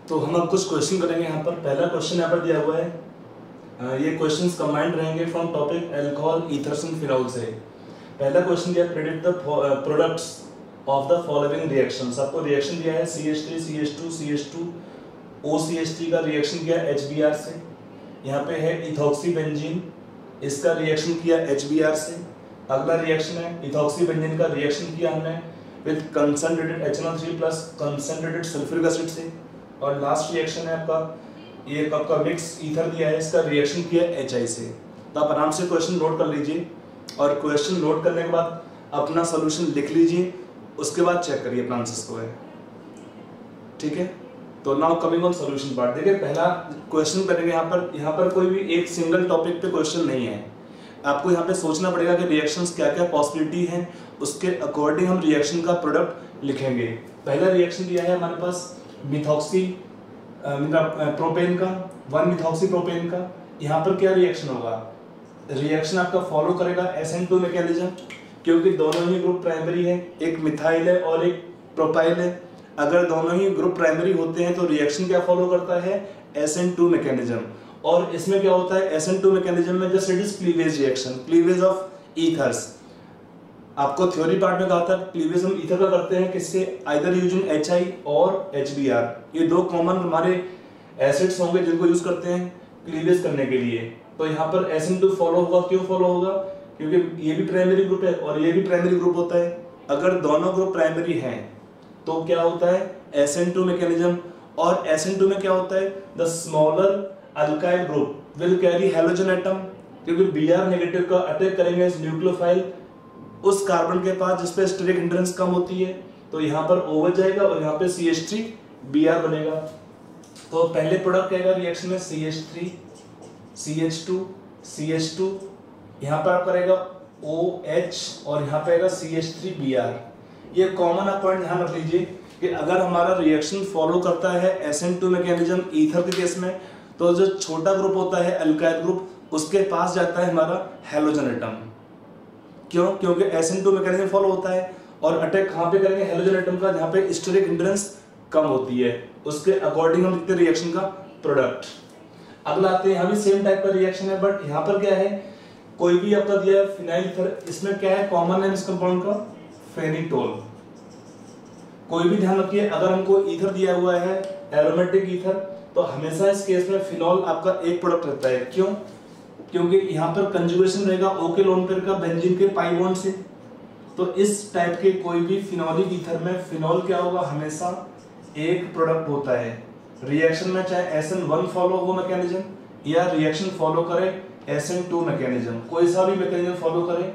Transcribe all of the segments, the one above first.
तो हम अब कुछ क्वेश्चन करेंगे यहाँ पर। पहला क्वेश्चन यहाँ पर दिया हुआ है, ये क्वेश्चंस कंबाइंड रहेंगे from topic alcohol, ethers and phenol से। पहला क्वेश्चन दिया, predict the products of the following reactions. आपको रिएक्शन दिया है CH3 CH2 CH2 OCH3 का रिएक्शन किया HBr से। यहाँ पे है इथॉक्सी बेंजीन, इसका रिएक्शन किया HBr से। अगला रिएक्शन है इथॉक्सी बेंजीन का रिएक्शन किया हमने with concentrated HNO3 plus concentrated sulphuric acid से। और लास्ट रिएक्शन है आपका ये कप का मिक्स ईथर दिया है, इसका रिएक्शन किया HI से। तो आप आराम से क्वेश्चन नोट कर लीजिए और क्वेश्चन नोट करने के बाद अपना सॉल्यूशन लिख लीजिए, उसके बाद चेक करिए अपना आंसर्स को है, ठीक है। तो now coming on solution part. देखिए पहला क्वेश्चन करेंगे यहाँ पर कोई भी एक सिंगल टॉपिक पे क्वेश्चन नहीं है। आपको यहाँ पे सोचना पड़ेगा कि रिएक्शंस क्या क्या पॉसिबिलिटी है, उसके अकॉर्डिंग हम रिएक्शन का प्रोडक्ट लिखेंगे। पहला रिएक्शन दिया है हमारे पास मिथॉक्सी प्रोपेन का, 1 मिथॉक्सी प्रोपेन का। यहाँ पर क्या रिएक्शन होगा, रिएक्शन आपका फॉलो करेगा SN2 मैकेनिज्म, क्योंकि दोनों ही ग्रुप प्राइमरी है, एक मिथाइल है और एक प्रोपाइल है। अगर दोनों ही ग्रुप प्राइमरी होते हैं तो रिएक्शन क्या फॉलो करता है, SN2 मैकेनिज्म। और इसमें क्या होता है SN2 मैकेनिज्म में, just it is cleavage reaction, cleavage of ethers. आपको थ्योरी पार्ट में कहा था क्लीवेज हम ईथर का करते हैं किससे, आइदर यूजिंग HI और HBr। ये दो कॉमन हमारे एसिड्स होंगे जिनको यूज करते हैं क्लीवेज करने के लिए। तो यहाँ पर SN2 फॉलो होगा। क्यों फॉलो होगा, क्योंकि ये भी प्राइमरी ग्रुप है और ये भी प्राइमरी ग्रुप होता है। अगर दोनों ग्रुप प्राइमरी हैं तो क्या होता है SN2 मैकेनिज्म। और SN2 में क्या होता है, the smaller alkyl group will carry halogen atom, क्योंकि Br नेगेटिव का अटैक करेंगे इस न्यूक्लियोफाइल उस कार्बन के पास जिस पे स्टेरिक हिंड्रेंस कम होती है। तो यहाँ पर O बच जाएगा और यहाँ पे CH3Br बनेगा। तो पहले प्रोडक्ट क्या रिएक्शन में CH3 CH2 CH2, यहाँ पर आप करेगा OH और यहाँ पे आएगा CH3Br। ये कॉमन पॉइंट ध्यान रख लीजिए कि अगर हमारा रिएक्शन फॉलो करता है SN2 मैकेनिज्म ईथर के केस में, तो जो छोटा ग्रुप होता है अल्काइल ग्रुप, उसके पास जाता है हमारा हैलोजन एटम। क्यों, क्योंकि SN2 मैकेनिज्म फॉलो होता है और अटैक कहाँ पे करेंगे, हैलोजन एटम का, जहाँ पे स्टेरिक हिंड्रेंस कम होती है। उसके अकॉर्डिंग हम लिखते हैं रिएक्शन का प्रोडक्ट। अगला आते हैं, यहाँ भी सेम टाइप का रिएक्शन है, बट यहाँ पर क्या है, कोई भी आपका दिया है फिनाइल ईथर, इसमें क्या है कॉमन नेम इस कंपाउंड का, फेनिटोल। कोई भी ध्यान रखिए, अगर हमको ईथर दिया हुआ है एरोमेटिक ईथर, तो हमेशा इस केस में फिनॉल आपका एक प्रोडक्ट रहता है। क्यों, क्योंकि यहाँ पर कंजुगेशन रहेगा O के लोन पेयर का बेंजीन के पाई बॉन्ड से। तो इस टाइप के कोई भी फिनॉलिक ईथर में फिनॉल क्या होगा, हमेशा एक प्रोडक्ट होता है। रिएक्शन में चाहे SN1 फॉलो हो मैकेनिज्म या रिएक्शन फॉलो करे SN2 मैकेनिज्म, कोई सा भी मैकेनिज्म फॉलो करे,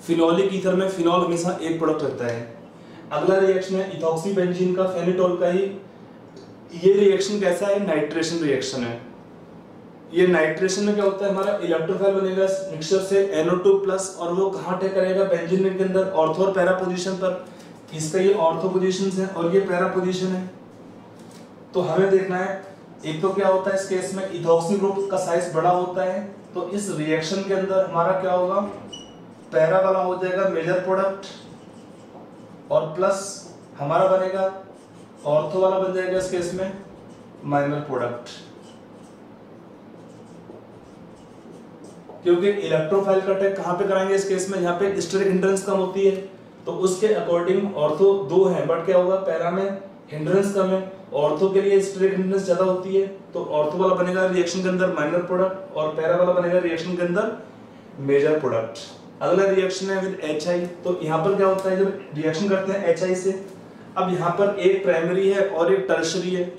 फिनॉलिक ईथर में फिनॉल हमेशा एक प्रोडक्ट रहता है। अगला रिएक्शन है इथॉक्सी बेंजीन का फेनिटोल का ही। ये रिएक्शन कैसा है, नाइट्रेशन रिएक्शन है। ये नाइट्रेशन में क्या होता है, हमारा इलेक्ट्रोफाइल बनेगा मिक्सचर से NO2+ और वो कहाँ अटैक करेगा, बेंजीन रिंग के अंदर, ऑर्थो और पैरा पोजीशन पर। इसका ये ऑर्थो पोजीशन है और ये पैरा पोजीशन है। तो हमें देखना है, एक तो क्या होता है इस केस में इथॉक्सी ग्रुप का साइज बड़ा होता है, तो इस रिएक्शन के अंदर हमारा क्या होगा, पैरा वाला हो जाएगा मेजर प्रोडक्ट और प्लस हमारा बनेगा ऑर्थो वाला बन जाएगा इस केस में माइनर प्रोडक्ट। क्योंकि इलेक्ट्रोफाइल का अटैक कहां पे कराएंगे इस केस में, यहाँ पे स्टेरिक हिंड्रेंस कम होती है, तो उसके अकॉर्डिंग ऑर्थो 2 है, बट क्या होगा पैरा में हिंड्रेंस कम है, ऑर्थो के लिए स्टेरिक हिंड्रेंस ज्यादा होती है, तो ऑर्थो वाला बनेगा रिएक्शन के अंदर माइनर प्रोडक्ट और पैरा वाला बनेगा रिएक्शन के अंदर मेजर प्रोडक्ट। अगला रिएक्शन है विद HI। तो यहाँ पर क्या होता है, जब रिएक्शन करते हैं HI से, अब यहाँ पर एक प्राइमरी है और एक टर्शरी है।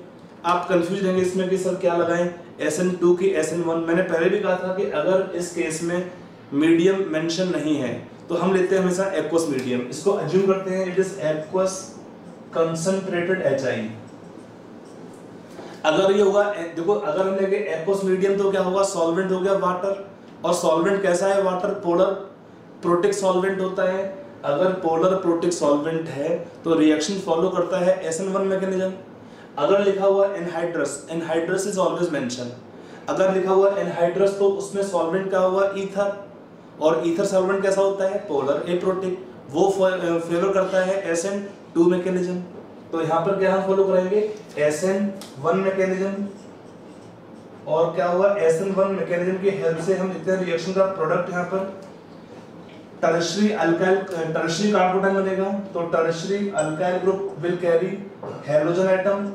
आप कंफ्यूज रहेंगे इसमें कि सर क्या लगाएं, SN2 की SN1। मैंने पहले भी कहा था कि अगर इस केस में मीडियम मेंशन नहीं है तो हम लेते हैं हमेशा एक्वस मीडियम। इसको अज्यूम करते हैं it is aqueous concentrated HI। अगर ये होगा, देखो अगर हम लेंगे एक्वस मीडियम तो क्या होगा, सॉल्वेंट हो गया वाटर, और सॉल्वेंट कैसा है, वाटर पोलर प्रोटिक सॉल्वेंट होता है। अगर पोलर प्रोटिक सॉल्वेंट है तो रिएक्शन फॉलो करता है SN1 मैकेनिज्म। अगर लिखा हुआ anhydrous, anhydrous is always mention. अगर लिखा हुआ एनहाइड्रस तो उसमें सॉल्वेंट क्या हुआ, ईथर, और ईथर सॉल्वेंट कैसा होता है, पोलर एप्रोटिक, वो फेवर करता है SN2 मैकेनिज्म। तो यहाँ पर क्या हम फॉलो करेंगे, SN1 मैकेनिज्म, और क्या हुआ, SN1 मैकेनिज्म की हेल्प से हम लिखते हैं रिएक्शन का प्रोडक्ट। यहाँ पर टर्शियरी अल्काइल, टर्शियरी कार्बोटाइन बनेगा, तो tertiary alkyl group will carry halogen atom,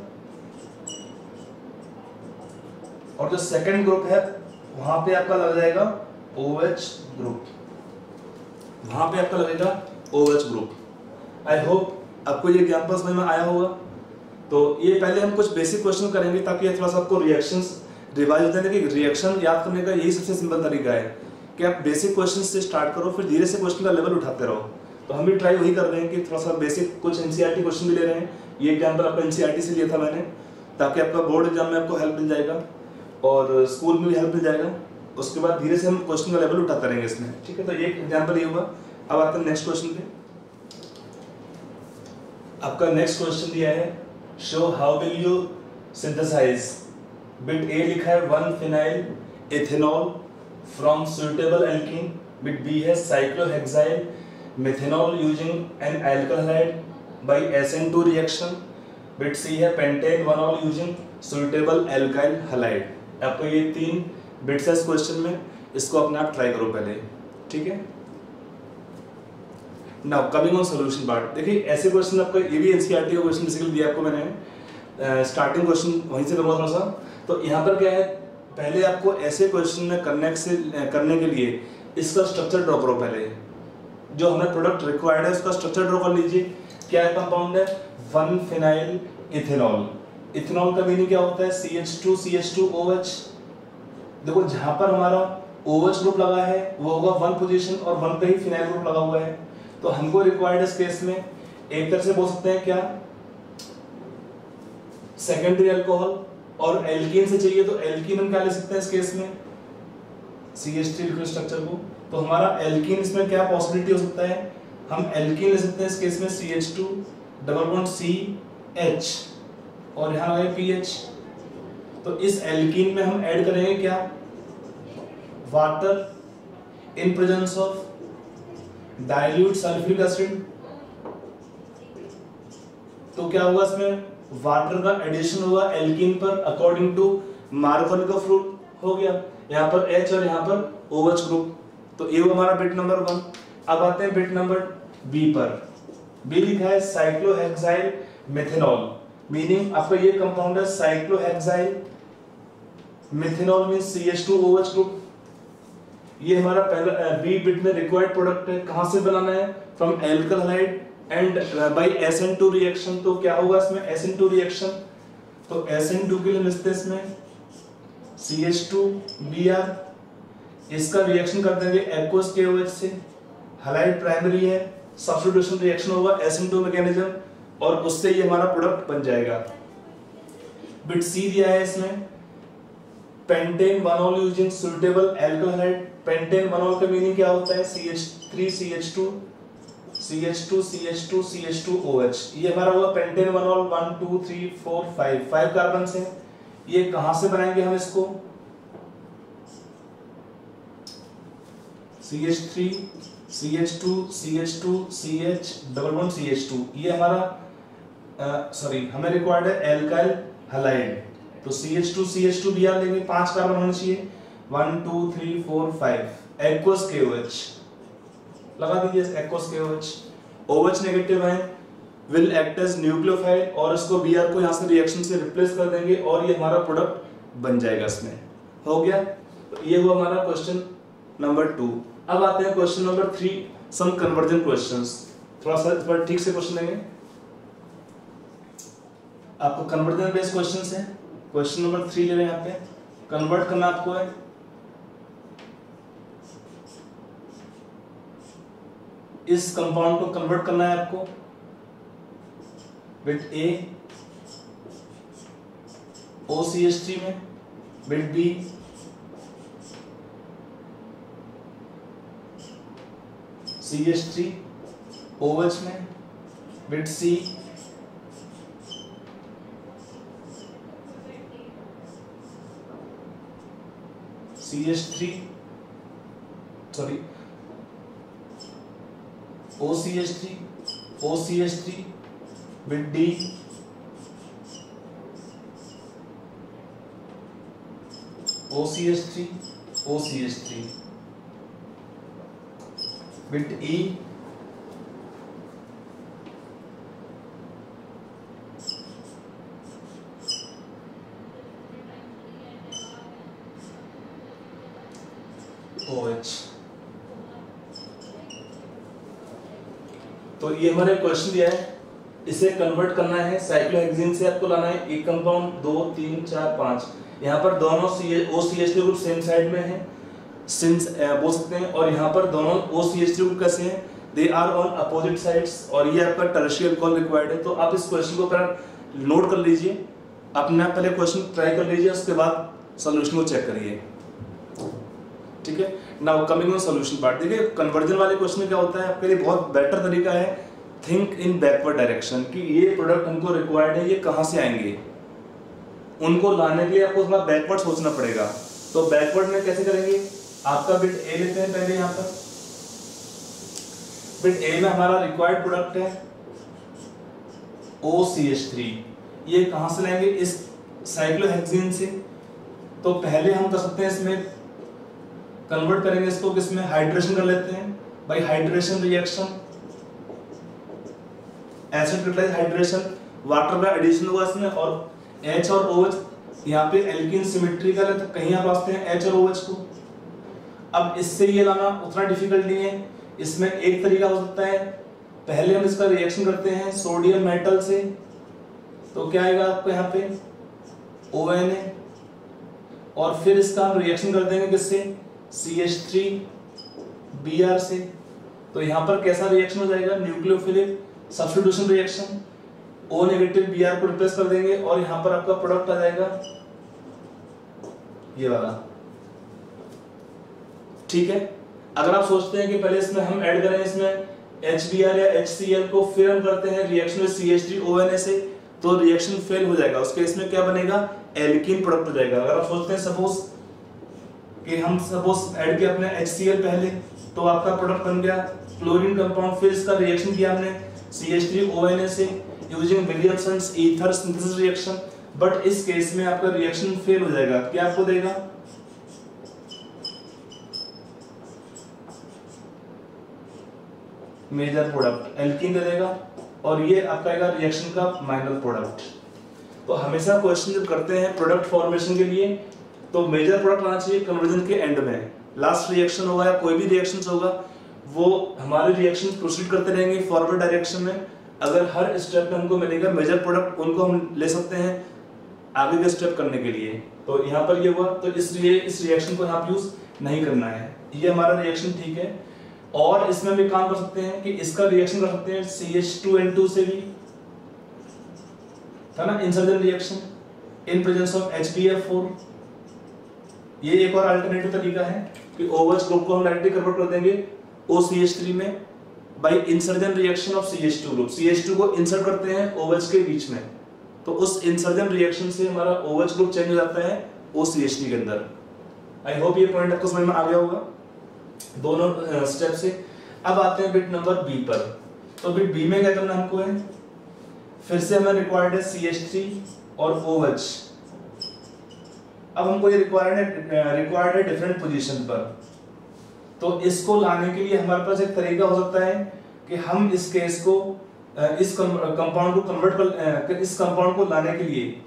और जो सेकंड ग्रुप है वहां पे आपका लग जाएगा OH ग्रुप, वहां पे आपका लगेगा OH ग्रुप। आई होप आपको ये एग्जांपल समझ में आया होगा। तो ये पहले हम कुछ बेसिक क्वेश्चन करेंगे ताकि थोड़ा सा आपको रिएक्शंस रिवाइज होते हैं। कि रिएक्शन याद करने का यही सबसे सिंपल तरीका है कि आप बेसिक क्वेश्चन से स्टार्ट करो, फिर धीरे से क्वेश्चन का लेवल उठाते रहो। तो हम भी ट्राई वही कर रहे हैं कि थोड़ा सा बेसिक कुछ NCERT क्वेश्चन भी ले रहे हैं। ये एग्जाम्पल आपका NCERT से लिया था मैंने, ताकि आपका बोर्ड एग्जाम में आपको हेल्प मिल जाएगा और स्कूल में भी हेल्प मिल जाएगा। उसके बाद धीरे से हम क्वेश्चन का लेवल उठाते रहेंगे इसमें, ठीक है। तो एक एग्जाम्पल ये हुआ। अब आते हैं नेक्स्ट क्वेश्चन पे। आपका नेक्स्ट क्वेश्चन दिया है, show how will you synthesise, bit a लिखा है 1 phenyl ethanol from suitable alkene, bit b है cyclohexyl methanol using an alkyl halide by SN2 reaction, bit c है pentan one ol using suitable alkyl halide. आपको ये 3 bits है इस question में, इसको अपने आप ट्राई करो पहले, ठीक है। Now coming on solution part. देखिए ऐसे क्वेश्चन आपको, ये भी NCERT का क्वेश्चन बेसिकली दिया आपको मैंने, स्टार्टिंग क्वेश्चन वहीं से करूँगा थोड़ा सा। तो यहाँ पर क्या है, पहले आपको ऐसे क्वेश्चन में करने के लिए इसका स्ट्रक्चर ड्रॉ करो। पहले जो हमें प्रोडक्ट रिक्वायर्ड है उसका स्ट्रक्चर ड्रॉ कर लीजिए। क्या कंपाउंड है, 1 फिनाइल इथेनॉल। इथेनॉल का मीनिंग क्या होता है, CH2OH। देखो जहां पर हमारा OH ग्रुप लगा है वो होगा 1 पोजीशन और 1 पे ही फिनाइल ग्रुप लगा हुआ है। तो हमको रिक्वायर्ड इस केस में एक तरह से बोल सकते हैं क्या, सेकेंडरी अल्कोहल, और एल्कीन से चाहिए तो एल्कीन हम क्या ले सकते हैं इस केस में, CH3 लिखो स्ट्रक्चर को। तो हमारा एल्कीन इसमें क्या पॉसिबिलिटी हो सकता है, हम एल्कीन ले सकते हैं इस केस में CH2 डबल बॉन्ड CH और यहाँ लगे PH। तो इस एल्कीन में हम ऐड करेंगे क्या, water in presence of dilute sulphuric acid. तो क्या होगा इसमें, वाटर का एडिशन होगा एल्कीन पर अकॉर्डिंग टू मार्कोनी रूल हो गया। यहाँ पर H और यहाँ पर OH ग्रुप। तो ये वो हमारा बिट नंबर 1। अब आते हैं बिट नंबर B पर। B लिखा है साइक्लोहेक्साइल मेथेनॉल, मीनिंग आपका ये कंपाउंड है cyclohexyl methanol means CH2OH group. ये हमारा पहला बी बिट में रिक्वायर्ड प्रोडक्ट है। कहां से बनाना है, from alkyl halide and by SN2 reaction. तो क्या होगा इसमें, SN2 रिएक्शन। तो SN2 के लिए मिलते हैं इसमें CH2Br, इसका रिएक्शन कर देंगे एक्वस KOH से, हैलाइड प्राइमरी है, सब्स्टिट्यूशन रिएक्शन होगा SN2 मैकेनिज्म और उससे ये हमारा प्रोडक्ट बन जाएगा। बिट सी दिया है इसमें pentan one ol using suitable alkyl halide. Pentan one ol का मीनिंग क्या होता है, CH3CH2CH2CH2OH। ये हमारा हुआ पेंटेन वनॉल 1 2 3 4 5 कार्बन से। ये कहां से बनाएंगे हम इसको, CH3 CH2 CH2 CH double bond CH2। ये हमारा हमें रिक्वायर्ड है अल्काइल हैलाइड। तो CH2 CH2Br लेंगे, 5 कार्बन होने चाहिए, 1 2 3 4 5 एक्वस KOH लगा दीजिए, एक्वस KOH। OH नेगेटिव है, विल एक्ट एज न्यूक्लियोफाइल और इसको Br को यहां से रिएक्शन से रिप्लेस कर देंगे और ये हमारा प्रोडक्ट बन जाएगा। इसमें हो गया। तो ये हुआ हमारा क्वेश्चन नंबर 2। अब आते हैं क्वेश्चन नंबर 3, सम कन्वर्जन क्वेश्चंस। थोड़ा सा इस बार ठीक से क्वेश्चन लेंगे, आपको कन्वर्जन बेस्ड क्वेश्चंस है। क्वेश्चन नंबर 3 ले रहे हैं यहाँ पे, कन्वर्ट करना आपको है इस कंपाउंड को कन्वर्ट करना है आपको बिट A OCH3 में, बिट B CH3 OH में, bit C OCH3 OCH3 with D OCH3 OCH3 with E OH। तो ये हमारे क्वेश्चन दिया है, इसे कन्वर्ट करना है साइक्लोहेक्सीन से, आपको लाना है एक कंपाउंड 2 3 4 5। यहाँ पर दोनों OCH3 ग्रुप सेम साइड में है सिंस बोल सकते हैं, और यहाँ पर दोनों OCH3 ग्रुप कैसे हैं, they are on opposite sides, और ये आपका टर्शियरी अल्कोहल रिक्वायर्ड है। तो आप इस क्वेश्चन को पहले नोट कर लीजिए, अपने आप पहले क्वेश्चन ट्राई कर लीजिए, उसके बाद सॉल्यूशन को चेक करिए, ठीक है। Now coming on solution part, देखिए कन्वर्जन वाले क्वेश्चन में क्या होता है, आपके लिए बहुत बेटर तरीका है थिंक इन बैकवर्ड डायरेक्शन, कि ये प्रोडक्ट हमको रिक्वायर्ड है, ये कहाँ से आएंगे, उनको लाने के लिए आपको थोड़ा बैकवर्ड सोचना पड़ेगा। तो बैकवर्ड में कैसे करेंगे, आपका बिट ए लेते हैं पहले, यहाँ पर बिट ए में हमारा रिक्वायर्ड प्रोडक्ट है OCH3, ये कहाँ से लाएंगे, इस साइक्लोहेक्सीन से। तो पहले हम कर सकते हैं इसमें कन्वर्ट करेंगे इसको किसमें, हाइड्रेशन कर लेते हैं by hydration reaction, acid crystallise hydration, water का एडिशन होगा इसमें, और H और OH यहाँ पे एल्कीन सिमेट्रिकल है, तो कहीं आप लाते हैं H और OH को। अब इससे ये लाना उतना डिफिकल्ट नहीं है, इसमें एक तरीका हो सकता है, पहले हम इसका रिएक्शन करते हैं सोडियम मेटल से, तो क्या आएगा आपको यहाँ पे ONA, और फिर इसका हम रिएक्शन कर देंगे किससे, CH3Br से। तो यहाँ पर कैसा रिएक्शन हो जाएगा, nucleophilic substitution reaction, O negative Br को रिप्लेस कर देंगे, और यहाँ पर आपका प्रोडक्ट आ जाएगा ये वाला, ठीक है। अगर आप सोचते हैं कि पहले इसमें हम ऐड करें इसमें HBr या HCl को, फिर हम करते हैं रिएक्शन में CH3ONA से, तो रिएक्शन फेल हो जाएगा, उसके इसमें क्या बनेगा, एल्कीन प्रोडक्ट हो जाएगा। अगर आप सोचते हैं सपोज कि हम सपोज ऐड किया अपने HCl पहले, तो आपका प्रोडक्ट बन गया क्लोरीन कंपाउंड, फिर इसका रिएक्शन किया हमने CH3ONA से using Williamson's ether synthesis reaction, but इस केस में आपका रिएक्शन फेल हो जाएगा। क्या आपको देगा, मेजर प्रोडक्ट एल्कीन दे देगा, और ये आपका आएगा रिएक्शन का माइनर प्रोडक्ट। तो हमेशा क्वेश्चन जब करते हैं प्रोडक्ट फॉर्मेशन के लिए, तो मेजर प्रोडक्ट आना चाहिए कन्वर्जन के एंड में, लास्ट रिएक्शन होगा या कोई भी रिएक्शन होगा, वो हमारे रिएक्शन प्रोसीड करते रहेंगे फॉरवर्ड डायरेक्शन में। अगर हर स्टेप में हमको मिलेगा मेजर प्रोडक्ट, उनको हम ले सकते हैं आगे के स्टेप करने के लिए। तो यहाँ पर ये हुआ, तो इसलिए इस रिएक्शन को यहाँ यूज नहीं करना है, ये हमारा रिएक्शन ठीक है। और इसमें भी काम कर सकते हैं कि इसका रिएक्शन कर सकते हैं CH2N2 से भी, है ना, insertion reaction in presence of HbF4। ये एक और अल्टरनेटिव तरीका है कि OH ग्रुप को हम डायरेक्टली कन्वर्ट कर देंगे OCH3 में by insertion reaction of CH2 group, CH2 को इंसर्ट करते हैं OH के बीच में, तो उस इंसर्जन रिएक्शन से हमारा OH ग्रुप चेंज हो जाता है OCH3 के अंदर। आई होप ये पॉइंट आपको समझ में आ गया होगा दोनों स्टेप से। अब आते हैं बिट नंबर बी पर। तो बिट बी में क्या करना हमको है, फिर से हमें रिक्वायर्ड है CH3 और OH। अब हमको ये रिक्वायर्ड है डिफरेंट पोजीशन पर, तो इसको लाने के लिए हमारे पास एक तरीका हो सकता है कि हम इस केस को इस कंपाउंड को कन्वर्ट कर, इस कंपाउंड को लाने के लिए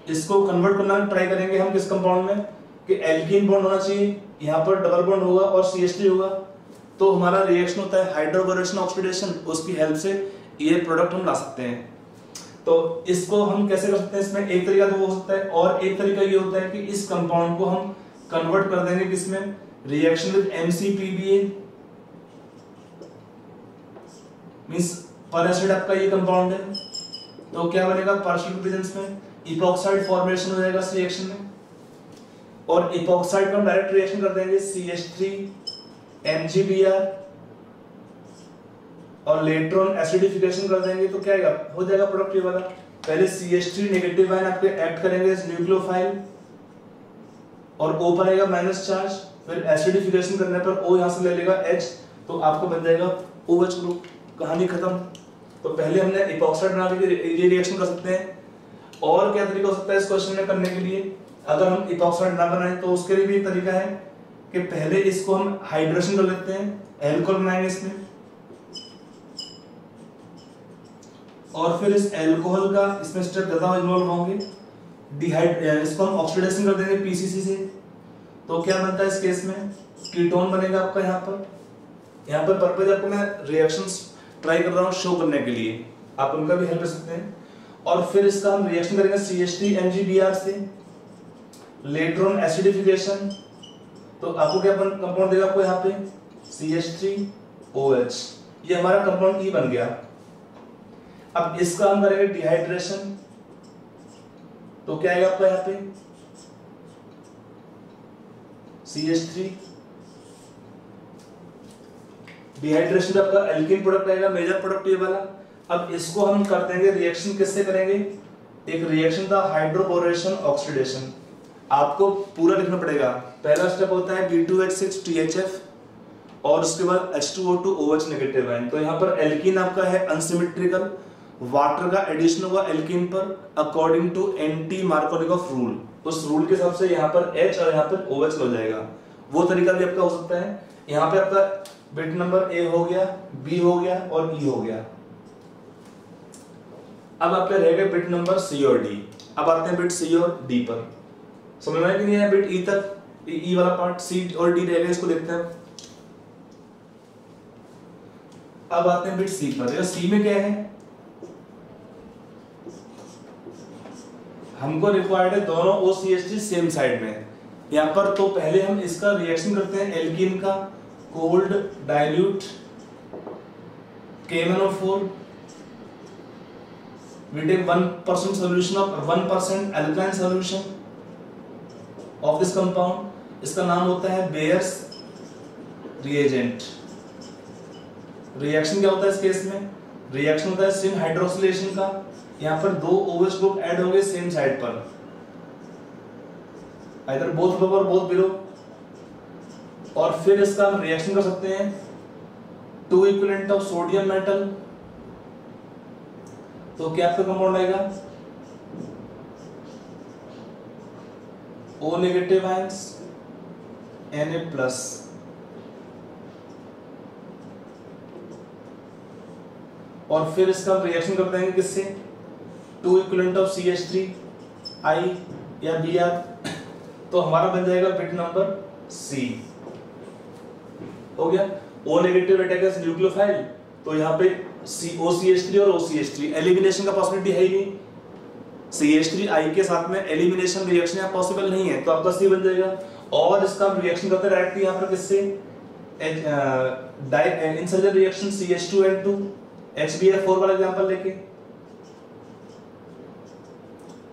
इसको कन्वर्ट करना ट्राई करेंगे हम किस कंपाउंड में, कि एल्कीन बॉन्ड होना चाहिए, यहाँ पर डबल बॉन्ड होगा और CH3 होगा, तो हमारा रिएक्शन होता है हाइड्रोबोरेशन ऑक्सीडेशन, उसकी हेल्प से ये प्रोडक्ट हम ला सकते हैं। तो इसको हम कैसे कर सकते हैं, इसमें एक तरीका तो हो सकता है, और एक तरीका ये होता है कि इस कंपाउंड को हम कन्वर्ट कर देंगे किसमें, रिएक्शन विद MCPBA, मींस पर एसिड आपका ये कंपाउंड है, तो क्या बनेगा, पार्शियल प्रेजेंस में इपॉक्साइड फॉर्मेशन हो जाएगा इस रिएक्शन में, और इपॉक्साइड का हम डायरेक्ट रिएक्शन कर देंगे CH3MgBr, और लेटर ऑन एसिडिफिकेशन कर देंगे, तो क्या आएगा, हो जाएगा प्रोडक्ट ये वाला। पहले CH3 नेगेटिव आयन आपके एक्ट करेंगे इस न्यूक्लियोफाइल, और O पर आएगा माइनस चार्ज, फिर एसिडिफिकेशन करने पर O यहां से ले लेगा H, तो आपको बन जाएगा OH ग्रुप, कहानी खत्म। तो पहले हमने इपॉक्साइड बना के ये रिएक्शन कर सकते हैं। और क्या तरीका हो सकता है इस क्वेश्चन में करने के लिए, अगर हम इपॉक्साइड ना बनाएं तो उसके लिए भी एक तरीका है कि पहले इसको हम हाइड्रेशन कर लेते हैं, एल्कोहल बनाएंगे इसमें, और फिर इस एल्कोहल का इसमें स्टेप ज्यादा इन्वॉल्व होंगे, इसको हम ऑक्सीडेशन कर देंगे पीसीसी से। तो क्या बनता है इस केस में, कीटोन बनेगा आपका। यहाँ पर पर्पज आपको मैं रिएक्शंस ट्राई कर रहा हूँ शो करने के लिए, आप उनका भी हेल्प कर सकते हैं। और फिर इसका हम रिएक्शन करेंगे CH3NgBr से, लेटर ऑन एसिडिफिकेशन, तो आपको क्या कंपाउंड देगा आपको यहाँ पे CH3OH, ये हमारा कंपाउंड E बन गया। अब इसका हम करेंगे डिहाइड्रेशन, तो क्या आएगा आपका यहाँ पे CH3, डिहाइड्रेशन पे आपका एल्कीन प्रोडक्ट आएगा, मेजर प्रोडक्ट ये वाला। अब इसको हम कर देंगे रिएक्शन, किससे करेंगे, एक रिएक्शन था हाइड्रोबोरेशन ऑक्सीडेशन, आपको पूरा लिखना पड़ेगा। पहला स्टेप होता है B2H6THF और उसके बाद H2O2OH नेगेटिव आयन। तो यहाँ पर एल्कीन आपका है अनसिमेट्रिकल, वाटर का एडिशन होगा एल्कीन पर according to anti Markovnikov rule, उस रूल के हिसाब से यहाँ पर H और यहाँ पर OH हो जाएगा। वो तरीका भी आपका हो सकता है। यहाँ पे आपका बिट नंबर A हो गया, B हो गया और E हो गया। अब आपके रह गए बिट नंबर C और D। अब आते हैं बिट C और D पर, समझ में आया कि नहीं है, बिट E तक, E वाला पार्ट, C और D रह गए, इसको देखते हैं। अब आते हैं बिट C पर। C में क्या है, हमको रिक्वायर्ड है दोनों OCH3 सेम साइड में। यहाँ पर तो पहले हम इसका रिएक्शन करते हैं एल्कीन का, cold dilute KMnO4, we take 1% solution of 1% alkaline solution of this compound, इसका नाम होता है बेयर्स रिएजेंट। रिएक्शन क्या होता है इस केस में, रिएक्शन होता है सिन हाइड्रोक्सिलेशन का। यहाँ पर दो OH ग्रुप ऐड होंगे सेम साइड पर, आइदर बोथ अबव और बोथ बिलो। और फिर इसका हम रिएक्शन कर सकते हैं 2 इक्विवेलेंट ऑफ सोडियम मेटल, तो क्या आपका कंपाउंड आएगा O negative ions Na plus. और फिर इसका हम रिएक्शन कर देंगे किससे, 2 इक्विवेलेंट ऑफ CH3I या Br, तो हमारा बन जाएगा बिट नंबर C। हो गया। O नेगेटिव अटैक न्यूक्लियोफाइल, तो यहाँ पे OCH3 और OCH3, एलिमिनेशन का पॉसिबिलिटी है ही नहीं, CH3I के साथ में एलिमिनेशन रिएक्शन यहाँ पॉसिबल नहीं है, तो आपका C बन जाएगा। और इसका रिएक्शन करते डायरेक्टली यहाँ पर किससे, इंसर्जन रिएक्शन CH2N2 HBr4 वाला एग्जांपल लेके,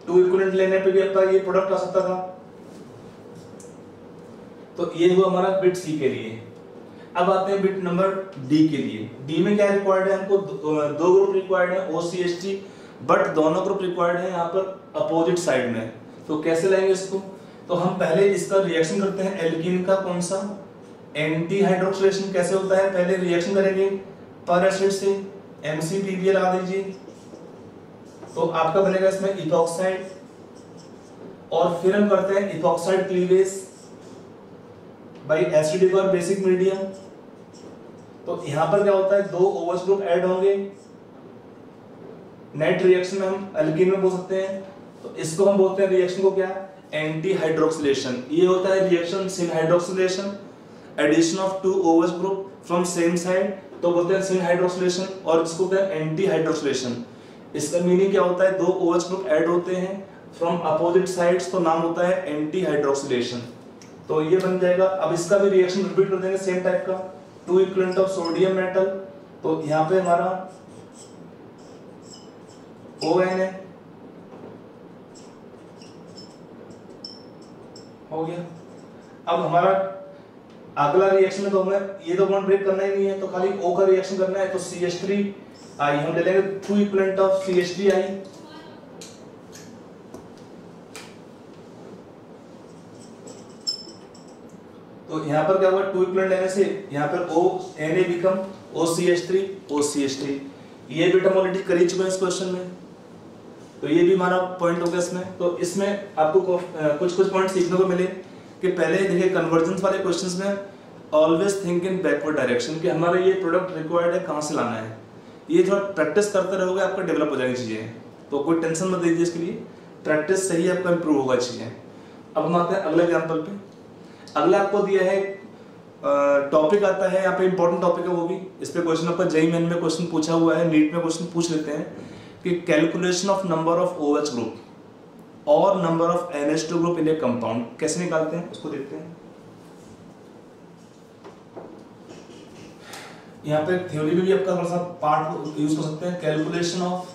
2 इक्विवेलेंट लेने पे भी आपका ये प्रोडक्ट आ सकता था। तो ये हुआ हमारा बिट C के लिए। अब आते हैं बिट नंबर D के लिए। D में क्या रिक्वायर्ड है, हमको दो ग्रुप रिक्वायर्ड है OCH3, बट दोनों ग्रुप रिक्वायर्ड है यहाँ पर अपोजिट साइड में। तो कैसे लाएंगे इसको, तो हम पहले इसका रिएक्शन करते हैं एल्कीन का, कौन सा, एंटी हाइड्रोक्सिलेशन। कैसे होता है, पहले रिएक्शन करेंगे पर एसिड से, MCPBL लगा दीजिए, तो आपका बनेगा इसमें इपॉक्साइड। और फिर हम करते हैं इपॉक्साइड क्लीवेज बाय एसिडिक और बेसिक मीडियम। तो यहां पर क्या होता है, दो OH ग्रुप ऐड होंगे, नेट रिएक्शन में हम एल्कीन में बोल सकते हैं। तो इसको हम बोलते हैं रिएक्शन को क्या, एंटी हाइड्रोक्सिलेशन। ये होता है reaction syn hydroxylation, addition of 2 OH group from same side, तो बोलते हैं सिन हाइड्रोक्सिलेशन। और इसको बोलते हैं एंटी हाइड्रोक्सिलेशन। इसका मीनिंग क्या होता है, दो OH ग्रुप ऐड होते हैं फ्रॉम अपोजिट साइड्स, तो नाम होता है एंटी हाइड्रोक्सिलेशन। तो ये बन जाएगा। अब इसका भी रिएक्शन रिपीट कर देंगे सेम टाइप का, 2 इक्विवेलेंट ऑफ सोडियम मेटल, तो यहाँ पे हमारा ONA हो गया। अब हमारा अगला रिएक्शन है, तो हमें ये तो बॉन्ड ब्रेक करना ही नहीं है, तो खाली O का रिएक्शन करना है। तो CH3I हम ले लेंगे 2 इक्विवेलेंट ऑफ CH3I, तो यहाँ पर क्या हुआ, 2 इक्विवेलेंट लेने से यहाँ पर ONA बिकम OCH3 OCH3, ये भी टर्म ऑलरेडी कर ही चुके हैं इस क्वेश्चन में, तो ये भी हमारा पॉइंट हो गया इसमें। तो इसमें आपको कुछ पॉइंट सीखने को मिले कि पहले देखिए कन्वर्जेंस वाले क्वेश्चंस में always think in backward direction कि हमारा ये प्रोडक्ट रिक्वायर्ड है कहाँ से लाना है। ये थोड़ा प्रैक्टिस करते रहोगे आपका डेवलप हो जाएगी चीज़ें, तो कोई टेंशन मत लीजिए इसके लिए, प्रैक्टिस से ही आपका इंप्रूव होगा चीज़ें। अब हम आते हैं अगले एग्जाम्पल पे। अगला आपको दिया है टॉपिक आता है यहाँ पे, इंपॉर्टेंट टॉपिक है वो भी। इस पे क्वेश्चन आपका जेईई मेन में क्वेश्चन पूछा हुआ है, नीट में क्वेश्चन पूछ लेते हैं कि calculation of number of OH group और number of NH2 group in a compound कैसे निकालते हैं उसको देखते हैं। यहाँ पे थ्योरी में भी आपका थोड़ा सा पार्ट यूज कर सकते हैं। Calculation of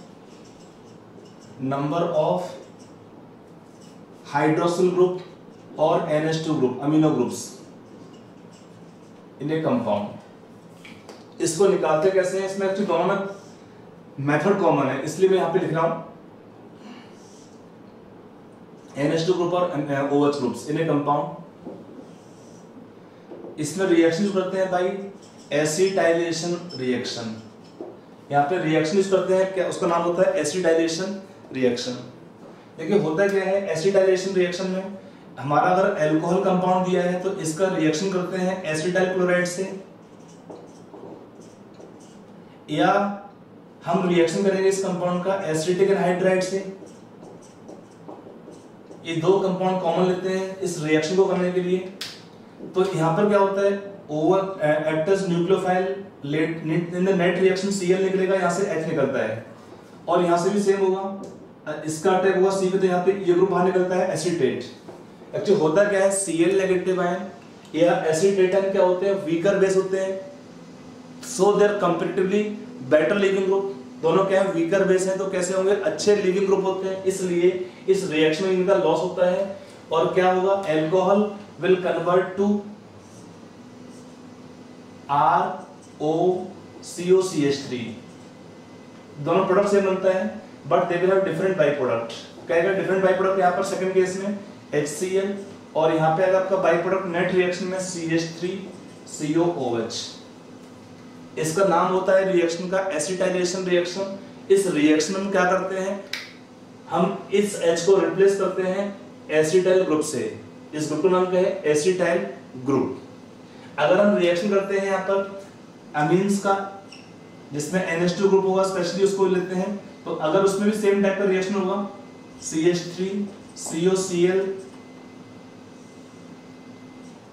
number of hydroxyl group और NH2 group amino groups in a compound, इसको निकालते कैसे हैं। इसमें एक्चुअली दोनों में मेथड कॉमन है, इसलिए मैं यहां पे लिख रहा हूं NH2 ग्रुप और OH groups in a compound. इसमें रिएक्शन यूज करते हैं भाई एसिटाइलेशन रिएक्शन। यहाँ पे रिएक्शन यूज करते हैं, क्या उसका नाम होता है एसिटाइलेशन रिएक्शन। देखिए होता क्या है एसिटाइलेशन रिएक्शन में, हमारा अगर अल्कोहल कंपाउंड दिया है तो इसका रिएक्शन करते हैं एसिटाइल क्लोराइड से, या हम रिएक्शन करेंगे इस कंपाउंड का एसिटिक एनहाइड्राइड से। ये दो कंपाउंड कॉमन लेते हैं इस रिएक्शन को करने के लिए। तो यहाँ पर क्या होता है over acts nucleophile in the net reaction Cl निकलेगा, यहाँ से H निकलता है, और यहाँ से भी सेम होगा, इसका अटैक होगा C पे तो यहाँ पे ये ग्रुप बाहर निकलता है एसिटेट। एक्चुअली होता क्या है Cl नेगेटिव आयन या एसिटेट आयन क्या होते हैं वीकर बेस होते हैं, so they are comparatively better leaving group. दोनों क्या है वीकर बेस हैं तो कैसे होंगे अच्छे लीविंग ग्रुप होते हैं, इसलिए इस रिएक्शन में इनका लॉस होता है। और क्या होगा alcohol will convert to ROCOCH3। दोनों प्रोडक्ट सेम बनता है but they will have different by product. क्या है डिफरेंट बाई प्रोडक्ट, यहाँ पर सेकंड केस में HCl और यहाँ पे अगर आपका बाई प्रोडक्ट नेट रिएक्शन में CH3COOH। इसका नाम होता है रिएक्शन का एसिटाइलेशन रिएक्शन। इस रिएक्शन में क्या करते हैं हम इस H को रिप्लेस करते हैं एसिटाइल ग्रुप से। इस ग्रुप का नाम क्या है एसिटाइल ग्रुप। अगर हम रिएक्शन करते हैं यहाँ पर अमीन्स का जिसमें NH2 ग्रुप होगा स्पेशली उसको लेते हैं, तो अगर उसमें भी सेम टाइप का रिएक्शन होगा CH3COCl,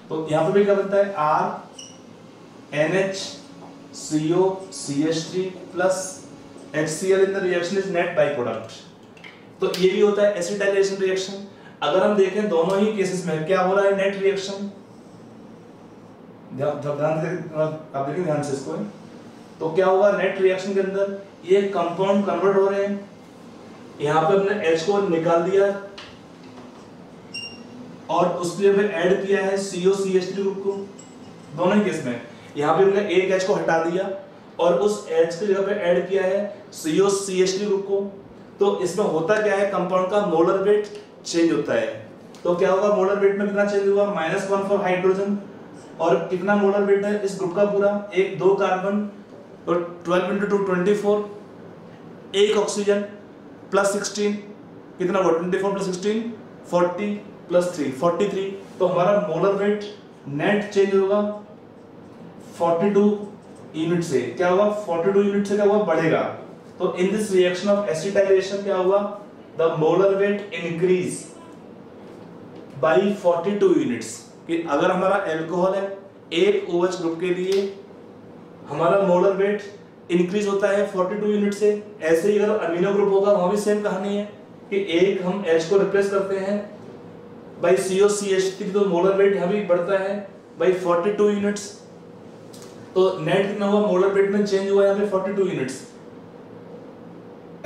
तो यहाँ पर भी क्या बनता है RNHCOCH3 plus HCl in the reaction is net by product. तो ये भी होता है एसिटाइलेशन रिएक्शन। अगर हम देखें दोनों ही केसेस में क्या हो रहा है नेट रिएक्शन, आप देखें ध्यान से इसको, तो क्या होगा नेट रिएक्शन के अंदर ये कंपाउंड कन्वर्ट हो रहे हैं। यहाँ पे हमने H को निकाल दिया और उसके लिए ऐड किया है COCH3 ग्रुप को। दोनों ही केस में यहाँ पे हमने एक H को हटा दिया और उस H की जगह पे ऐड किया है COCH3 ग्रुप को। तो इसमें होता क्या है कंपाउंड का मोलर वेट चेंज होता है। तो क्या होगा मोलर वेट में कितना चेंज हुआ -1 फॉर हाइड्रोजन, और कितना मोलर वेट है इस ग्रुप का पूरा एक 2 कार्बन और 12 × 2 24, एक ऑक्सीजन प्लस 16 कितना हुआ 24 + 16 40 + 3 43। तो हमारा मोलर वेट नेट चेंज होगा 42 यूनिट से। क्या होगा 42 यूनिट से क्या होगा बढ़ेगा। तो in this reaction of acetylation क्या होगा the molar weight increase by 42 units. कि अगर हमारा अल्कोहल है एक OH ग्रुप के लिए हमारा मोलर वेट इंक्रीज होता है 42 यूनिट से। ऐसे ही अगर अमीनो ग्रुप होगा वहां भी सेम कहानी है कि एक हम H को रिप्लेस करते हैं बाई COCH3, तो मोलर वेट यहाँ भी बढ़ता है बाई 42 यूनिट्स। तो नेट कितना हुआ मोलर वेट में चेंज हुआ यहाँ पे 42 यूनिट्स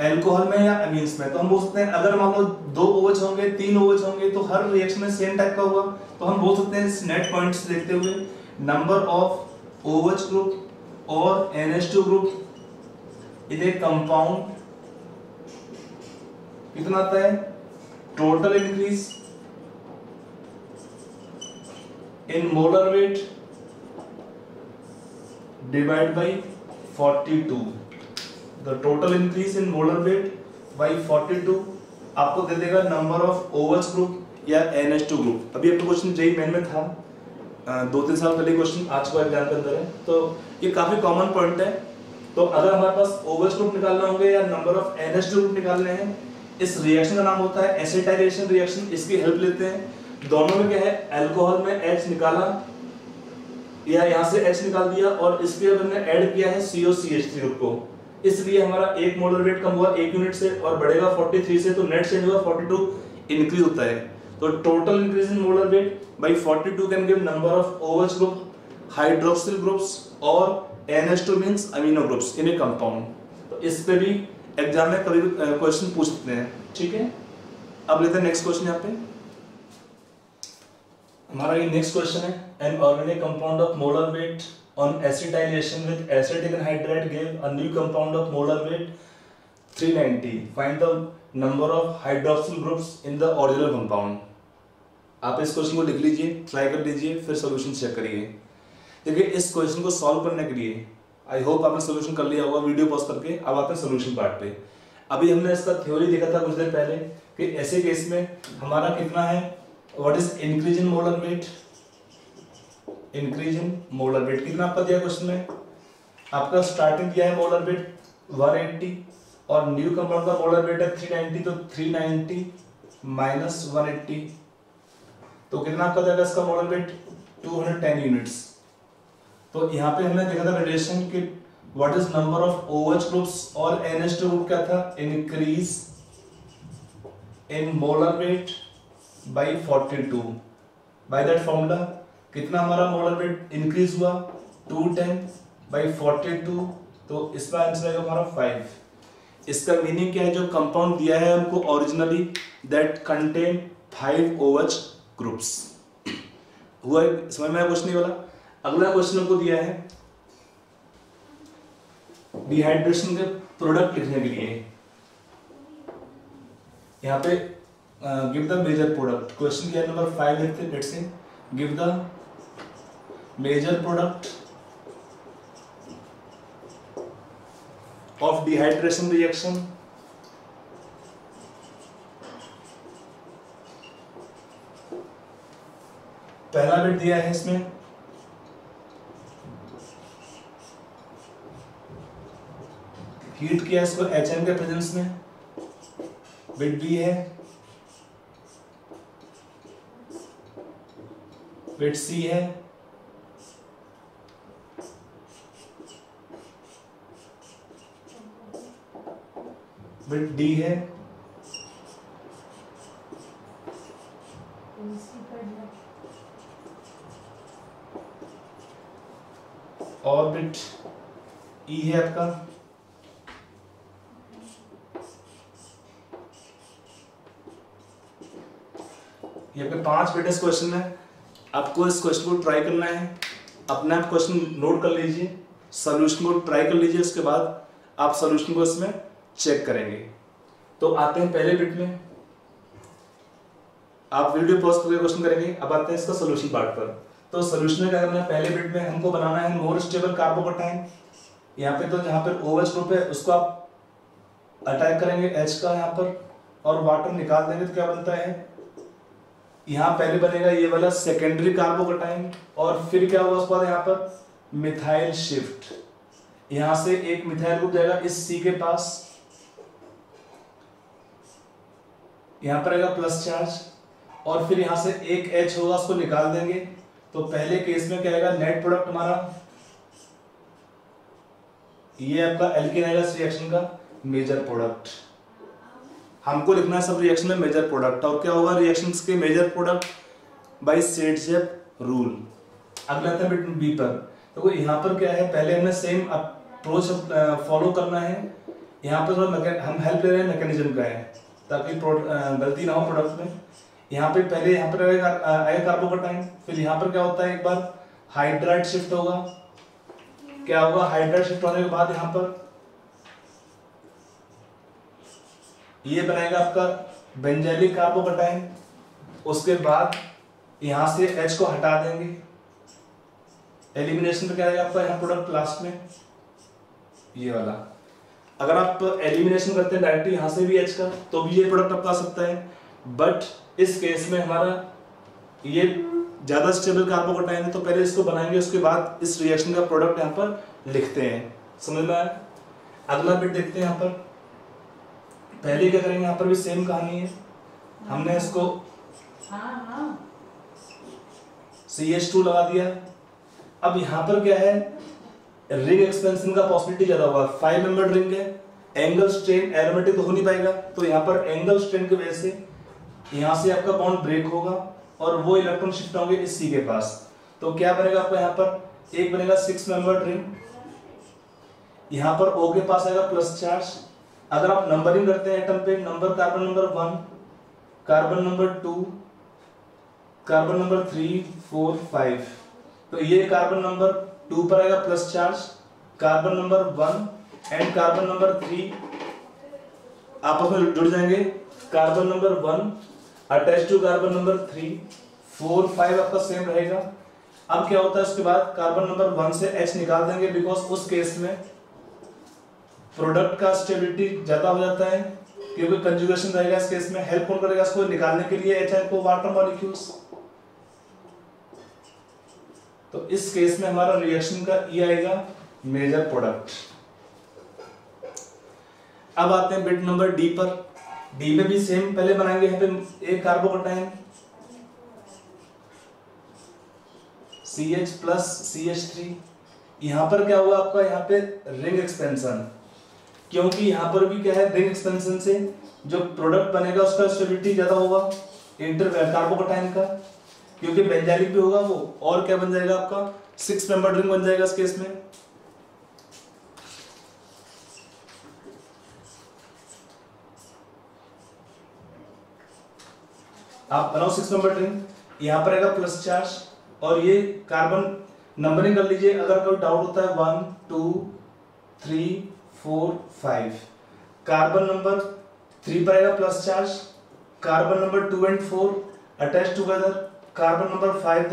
अल्कोहल में या अमीन्स में। तो हम बोल सकते हैं अगर मान लो 2 OH होंगे 3 OH होंगे तो हर रिएक्शन में सेम टाइप का होगा। तो हम बोल सकते हैं इस नेट पॉइंट्स देखते हुए नंबर ऑफ OH ग्रुप और NH2 group in a compound कितना आता है total increase in molar weight divide by 42। The total increase in molar weight by 42 आपको दे देगा नंबर ऑफ ओवच ग्रुप या NH2 ग्रुप। अभी आपका क्वेश्चन जेईई मेन में था, 2-3 साल पहले क्वेश्चन आ चुका है एग्जाम के अंदर है, तो ये काफी कॉमन पॉइंट है। तो अगर हमारे पास ओवच ग्रुप निकालना होंगे या नंबर ऑफ NH2 ग्रुप निकालने हैं, इस रिएक्शन का नाम होता है एसिटाइलेशन रिएक्शन। इसकी हेल्प लेते हैं। दोनों में क्या है, अल्कोहल में H निकाला या यहाँ से H निकाल दिया और इसके हमने ऐड किया है COCH3 ग्रुप को, इसलिए हमारा 1 मोलर वेट कम हुआ 1 यूनिट से और बढ़ेगा 43 से, तो नेट चेंज हुआ 42 इंक्रीज होता है। तो total increase in molar weight by 42 can give number of OH group, hydroxyl groups और NH2 means amino groups in a compound. तो इस पे भी एग्जाम में कभी भी क्वेश्चन पूछ सकते हैं, ठीक है। अब लेते हैं नेक्स्ट क्वेश्चन। यहाँ पे हमारा ये नेक्स्ट क्वेश्चन है, an organic compound of molar weight on acetylation with acetic anhydride gave a new compound of molar weight 390. Find the number of hydroxyl groups in the original compound. आप इस question को लिख लीजिए, try कर लीजिए, फिर solution check करिए। देखिए इस क्वेश्चन को सॉल्व करने के लिए आई होप आपने सॉल्यूशन कर लिया होगा वीडियो पॉज करके। अब आते हैं सॉल्यूशन पार्ट पे। अभी हमने इसका थ्योरी देखा था कुछ देर पहले कि ऐसे केस में हमारा कितना है, what is increase in molar weight, increase in molar weight कितना आपका दिया क्वेश्चन में, आपका स्टार्टिंग दिया है मोलर वेट 180 और न्यू कंपाउंड का मोलर वेट है 390, तो 390 माइनस 180 तो कितना आपका जाएगा इसका मोलर वेट 210 यूनिट्स। तो यहाँ पे हमने देखा था रिलेशन कि what is number of OH groups और NH2 ग्रुप क्या था, increase in molar weight by 42। By that formula कितना हमारा मोलर वेट इंक्रीज हुआ 210 बाई 42, तो इसका आंसर आएगा हमारा 5। इसका मीनिंग क्या है, जो कंपाउंड दिया है हमको originally that contain 5 OH groups. हुआ समझ में आया क्वेश्चन वाला। अगला क्वेश्चन हमको दिया है डिहाइड्रेशन के प्रोडक्ट लिखने के लिए। यहाँ पे give the major product, question किया नंबर 5 लिखते हैं। Let's say give the major product of dehydration reaction पहला बिट दिया है इसमें हीट किया इसको HM के प्रेजेंस में, बिट बी है, बिट सी है, बिट डी है और बिट ई है आपका। ये आपके 5 बिट इस क्वेश्चन में। आपको इस क्वेश्चन को ट्राई करना है, अपने आप क्वेश्चन नोट कर लीजिए, सॉल्यूशन को ट्राई कर लीजिए, उसके बाद आप सॉल्यूशन को इसमें चेक करेंगे। तो आते हैं पहले बिट में, आप वीडियो पॉज करके क्वेश्चन करेंगे। अब आते हैं इसका सॉल्यूशन पार्ट पर। तो सॉल्यूशन में क्या करना है, पहले बिट में हमको बनाना है मोर स्टेबल कार्बोकेटाइन। यहाँ पे तो जहाँ पर OH ग्रुप है उसको आप अटैक करेंगे H का यहाँ पर और वाटर निकाल देंगे तो क्या बनता है, यहाँ पहले बनेगा ये वाला सेकेंडरी कार्बोकेटाइन और फिर क्या होगा उसके बाद यहाँ पर मिथाइल शिफ्ट, यहाँ से एक मिथाइल ग्रुप जाएगा इस C के पास, यहाँ पर आएगा प्लस चार्ज और फिर यहाँ से एक H होगा उसको निकाल देंगे। तो पहले केस में क्या आएगा, नेट प्रोडक्ट हमारा ये आपका एल्केन आएगा इस रिएक्शन का मेजर प्रोडक्ट। हमको लिखना है सब रिएक्शन में मेजर प्रोडक्ट, और क्या होगा रिएक्शंस के major product by Saytzeff rule. अगला था बिट बी पर। तो यहाँ पर क्या है, पहले हमें सेम अप्रोच फॉलो करना है। यहाँ पर थोड़ा हम हेल्प ले रहे हैं मैकेनिज्म का है ताकि गलती ना हो प्रोडक्ट में। यहाँ पे पहले यहाँ पर आएगा कार्बोकेटाइन, फिर यहाँ पर क्या होता है, एक बार हाइड्राइड शिफ्ट होगा। क्या होगा, हाइड्राइड शिफ्ट होने के बाद यहाँ पर ये बनाएगा आपका बेंजाइलिक कार्बोकेटाइन। उसके बाद यहाँ से H को हटा देंगे, एलिमिनेशन पे क्या आएगा आपका यहाँ प्रोडक्ट लास्ट में ये वाला। अगर आप एलिमिनेशन करते हैं डायरेक्टली यहाँ से भी H का तो भी ये प्रोडक्ट आपका आ सकता है, बट इस केस में हमारा ये ज्यादा स्टेबल कार्बोकेटाइन है तो पहले इसको बनाएंगे, उसके बाद इस रिएक्शन का प्रोडक्ट यहाँ पर लिखते हैं। समझ में आया? अगला बिट देखते हैं। यहाँ पर पहले क्या करेंगे, यहाँ पर भी सेम कहानी है, हमने इसको CH2 लगा दिया। अब यहाँ पर क्या है, रिंग एक्सपेंशन का पॉसिबिलिटी ज्यादा होगा, 5 मेंबर रिंग है, एंगल स्ट्रेन एरोमेटिक तो हो नहीं पाएगा, तो यहाँ पर एंगल स्ट्रेन की वजह से यहाँ से आपका बॉन्ड ब्रेक होगा और वो इलेक्ट्रॉन शिफ्ट होंगे इस C के पास। तो क्या बनेगा आपका, यहाँ पर एक बनेगा 6 मेंबर रिंग, यहाँ पर O के पास आएगा प्लस चार्ज। अगर आप नंबरिंग करते हैं एटम पे, number carbon number 1, carbon number 2, carbon number 3, 4, 5, तो ये कार्बन नंबर 2 पर आएगा plus charge, carbon number 1 and carbon number 3 आपस में जुड़ जाएंगे, carbon number 1 attach to carbon number 3, 4, 5 आपका सेम रहेगा। अब क्या होता है, उसके बाद कार्बन नंबर 1 से H निकाल देंगे, बिकॉज उस केस में प्रोडक्ट का स्टेबिलिटी ज्यादा हो जाता है, क्योंकि कंजुगेशन रहेगा इस केस में। हेल्प कौन करेगा इसको निकालने के लिए, H को वाटर मॉलिक्यूल्स। तो इस केस में हमारा रिएक्शन का ये आएगा मेजर प्रोडक्ट। अब आते हैं बिट नंबर डी पर। डी में भी सेम पहले बनाएंगे, यहाँ पे एक कार्बोकेटाइन CH प्लस CH3। यहां पर क्या हुआ आपका, यहाँ पे रिंग एक्सपेंशन, क्योंकि यहां पर भी क्या है, रिंग एक्सपेंशन से जो प्रोडक्ट बनेगा उसका स्टेबिलिटी ज्यादा होगा इंटर कार्बोकेटाइन का, क्योंकि बेंजाइलिक भी होगा वो, और क्या बन जाएगा आपका 6 मेंबर रिंग बन जाएगा इस केस में। आप बनाओ 6 मेंबर रिंग, यहां पर आएगा प्लस चार्ज, और ये कार्बन नंबरिंग कर लीजिए, अगर कोई डाउट होता है 1 2 3 4 5, कार्बन नंबर 3 पर आएगा plus charge, carbon number 2 and 4 attach together, carbon number 5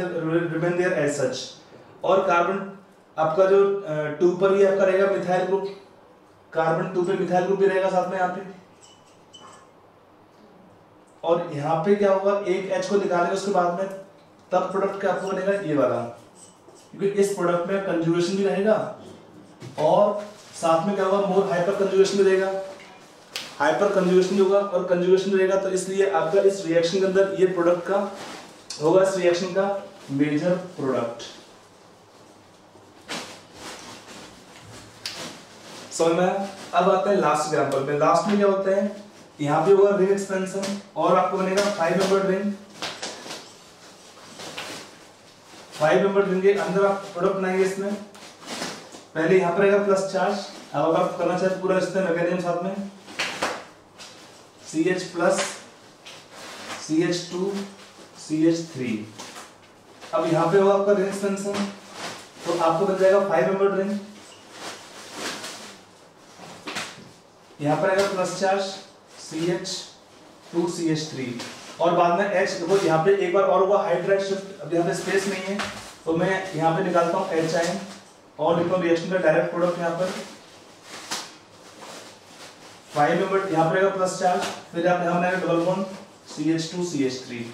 remain there as such, और कार्बन आपका जो 2 पर ही आपका रहेगा मिथाइल ग्रुप, कार्बन 2 पे मिथाइल ग्रुप भी रहेगा साथ में यहाँ पे। और यहाँ पे क्या होगा, एक H को निकालेंगे उसके बाद में, तब प्रोडक्ट क्या आपको बनेगा ये वाला, क्योंकि इस प्रोडक्ट में कंजुगेशन भी रहेगा और साथ में क्या होगा, मोर हाइपर कंजुगेशन भी रहेगा, हाइपर कंजुगेशन भी होगा और कंजुगेशन भी रहेगा। तो इसलिए आपका इस रिएक्शन के अंदर ये प्रोडक्ट का होगा, इस रिएक्शन का मेजर प्रोडक्ट। समझ में? अब आते हैं लास्ट एग्जांपल में। लास्ट में क्या होता है, यहाँ पे होगा रिंग एक्सपेंशन और आपको बनेगा 5 मेंबर रिंग। 5 मेंबर रिंग के अंदर आप प्रोडक्ट बनाएंगे। इसमें पहले यहाँ पर रहेगा प्लस चार्ज, अब अगर आप करना चाहते पूरा इसमें मैकेनिज्म साथ में, CH प्लस CH2 CH3। अब यहाँ पे होगा आपका रिंग एक्सपेंशन, तो आपको बन जाएगा 5 मेंबर रिंग, यहाँ पर आएगा प्लस चार्ज CH2 CH3, और बाद में H देखो यहाँ पे एक बार और होगा हाइड्राइड शिफ्ट। अब यहाँ पे स्पेस नहीं है तो मैं यहाँ पे निकालता हूँ HI और लिखता हूँ रिएक्शन का डायरेक्ट प्रोडक्ट। यहाँ पर 5 मेंबर यहाँ पर प्लस चार्ज, फिर आप यहाँ बनाएगा डबल बॉन्ड CH2 CH3,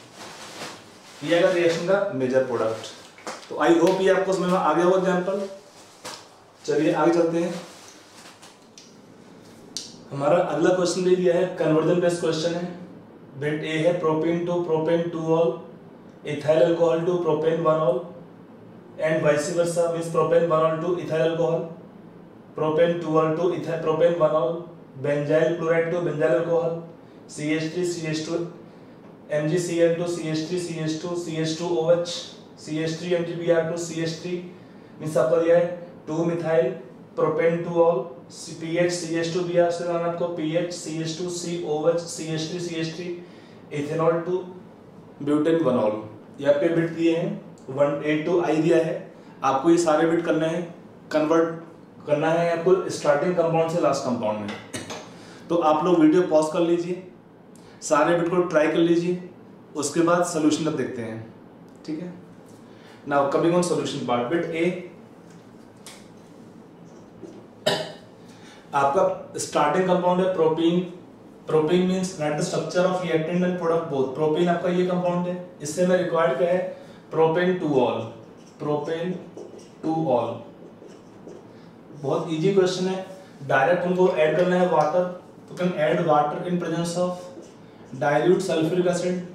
ये आएगा रिएक्शन का मेजर प्रोडक्ट। तो आई होप ये आपको समझ में आ गया होगा एग्जांपल। चलिए आगे चलते हैं। हमारा अगला क्वेश्चन दे दिया है, कन्वर्जन बेस्ड क्वेश्चन है। बिट ए है propane to propan 2 ol, ethyl alcohol to propan 1 ol and vice versa, means propan 1 ol to ethyl alcohol, propan 2 ol to ethyl propan 1 ol, benzyl chloride to benzyl alcohol, CH3 CH2 MgCl to CH3 CH2 CH2OH, CH3 MgBr to CH3, means आपका दिया है 2 methyl propane 2 all, PH CH2Br से बनाना आपको PH CH2COH CH3 CH3, ethanol to butan 1 ol. ये आपके bit दिए हैं, 1 A to I दिया है, आपको ये सारे बिट करने हैं, कन्वर्ट करना है आपको स्टार्टिंग कंपाउंड से लास्ट कंपाउंड में। तो आप लोग वीडियो पॉज कर लीजिए, सारे बिट को ट्राई कर लीजिए, उसके बाद सोल्यूशन तक देखते हैं, ठीक है। Now coming on solution part, bit a, आपका स्टार्टिंग कंपाउंड है propene. Propene means write the structure of reactant and product both. Propene आपका ये कंपाउंड है, इससे मैं रिक्वायर्ड क्या है, propane two ol. Propan two ol बहुत इजी क्वेश्चन है। डायरेक्ट हमको ऐड करना है वाटर, तो can add water in presence of dilute sulphuric acid.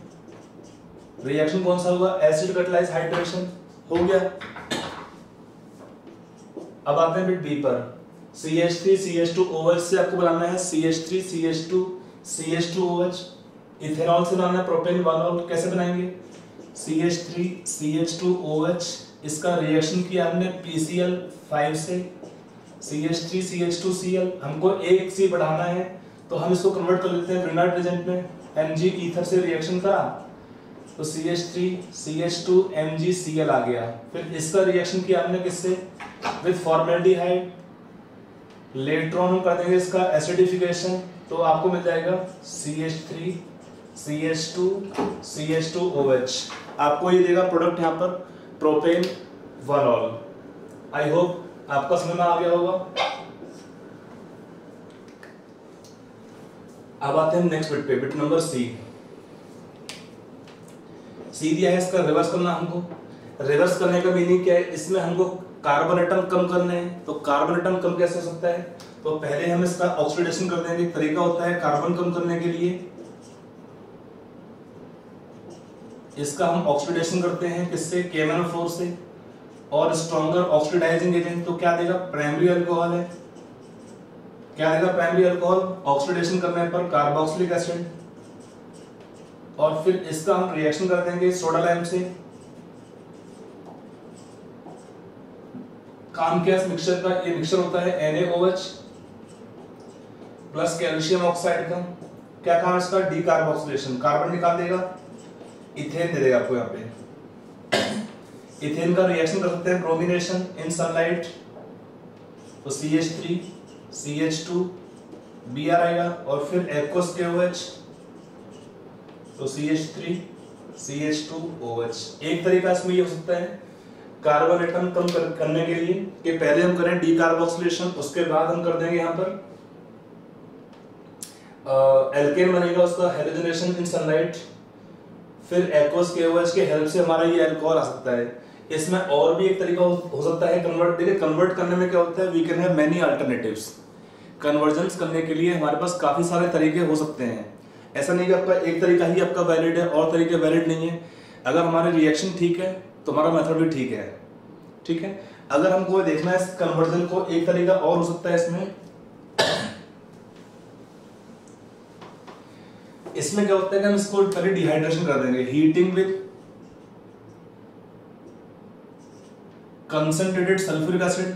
Reaction कौन सा होगा, एसिड कैटालाइज हाइड्रेशन। हो गया। अब आते हैं बिट बी पर। CH3CH2OH से आपको बनाना है CH3CH2CH2OH। इथेनॉल से बनाना है प्रोपेन वानॉल। कैसे बनाएंगे, CH3CH2OH, इसका रिएक्शन किया हमने PCl5 से CH3CH2Cl। हमको एक सी बढ़ाना है तो हम इसको कन्वर्ट कर लेते हैं ब्रिनार्ड रिएजेंट में। Mg ईथर से रिएक्शन करा तो CH3CH2MgCl आ गया। फिर इसका रिएक्शन किया हमने किससे, विद फॉर्मेल्डिहाइड। लेटर ऑन हम कर देंगे इसका एसिडिफिकेशन, तो आपको मिल जाएगा CH3CH2CH2OH। आपको ये देगा प्रोडक्ट यहाँ पर प्रोपेन वानॉल। आई होप आपका समझ में आ गया होगा। अब आते हैं नेक्स्ट बिट पे, बिट नंबर सी दिया है, इसका रिवर्स करना हमको। रिवर्स करने का मीनिंग क्या है, इसमें हमको कार्बन एटम कम करने हैं। तो कार्बन एटम कम कैसे हो सकता है, तो पहले हम इसका ऑक्सीडेशन कर देंगे। तरीका होता है कार्बन कम करने के लिए, इसका हम ऑक्सीडेशन करते हैं किससे, KMnO4 से। और स्ट्रॉन्गर ऑक्सीडाइजिंग एजेंट तो क्या देगा, प्राइमरी अल्कोहल है। क्या देगा प्राइमरी अल्कोहल, ऑक्सीडेशन करने पर कार्बोक्सिलिक एसिड। और फिर इसका हम रिएक्शन कर देंगे सोडा लाइम से। काम क्या इस मिक्सचर का, ये मिक्सचर होता है NaOH प्लस कैल्शियम ऑक्साइड का। क्या काम इसका, डीकार्बोक्सिलेशन। कार्बन निकाल देगा, इथेन दे देगा आपको यहाँ पे। इथेन का रिएक्शन कर सकते हैं ब्रोमिनेशन इन सनलाइट, तो CH3CH2Br आएगा। और फिर एक्वस KOH, तो CH3CH2OH। एक तरीका इसमें ये हो सकता है कार्बन एटम कम करने के लिए कि पहले हम करें डीकार्बोक्सिलेशन, उसके बाद हम कर देंगे यहाँ पर एल्केन बनेगा उसका हाइड्रोजनेशन इन सनलाइट। फिर एक्वस KOH के हेल्प से हमारा ये अल्कोहल आ सकता है। इसमें और भी एक तरीका हो सकता है कन्वर्ट। देखिए कन्वर्ट करने में क्या होता है, we can have many alternatives. Conversions करने के लिए हमारे पास काफी सारे तरीके हो सकते हैं। ऐसा नहीं कि आपका एक तरीका ही आपका वैलिड है और तरीके वैलिड नहीं है। अगर हमारे रिएक्शन ठीक है तो हमारा मेथड भी ठीक है, ठीक है। अगर हमको देखना है कन्वर्जन को, एक तरीका और हो सकता है इसमें क्या होता है कि हम इसको पहले डिहाइड्रेशन कर देंगे, heating with concentrated sulphuric acid.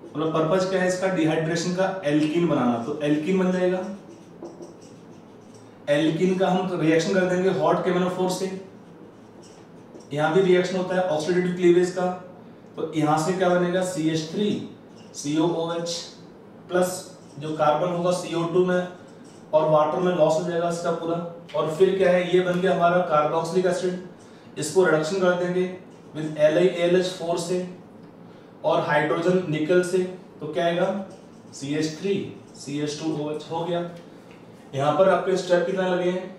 मतलब पर्पज क्या है इसका, डिहाइड्रेशन का एल्कीन बनाना। तो एल्कीन बन जाएगा। एल्कीन का हम रिएक्शन कर देंगे हॉट KMnO4 से। यहां भी रिएक्शन होता है ऑक्सीडेटिव क्लीवेज का, तो यहां से क्या बनेगा, CH3COOH प्लस जो कार्बन होगा CO2 में और वाटर में लॉस हो जाएगा इसका पूरा। और फिर क्या है, ये बन गया हमारा कार्बोक्सिलिक एसिड। इसको रिडक्शन कर देंगे विद LiAlH4 से और हाइड्रोजन निकल से, तो क्या आएगा CH3CH2OH। हो गया। यहाँ पर आपके स्टेप कितना लगे हैं,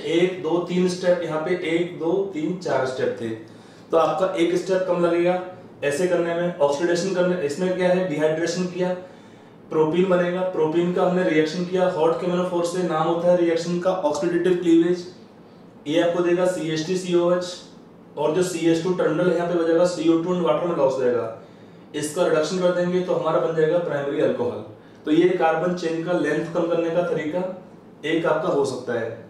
1 2 3 स्टेप। यहाँ पे 1 2 3 4 स्टेप थे, तो आपका एक स्टेप कम लगेगा ऐसे करने में। ऑक्सीडेशन करने, इसमें क्या है, डिहाइड्रेशन किया, प्रोपीन बनेगा। प्रोपीन का हमने रिएक्शन किया हॉट KMnO4 से। नाम होता है रिएक्शन का ऑक्सीडेटिव क्लीवेज। ये आपको देगा CH3COH और जो CH2 टर्मिनल है यहाँ पे बचेगा CO2 वाटर में लॉस हो जाएगा। इसका रिडक्शन कर देंगे तो हमारा बन जाएगा प्राइमरी अल्कोहल। तो ये कार्बन चेन का लेंथ कम करने का तरीका एक आपका हो सकता है,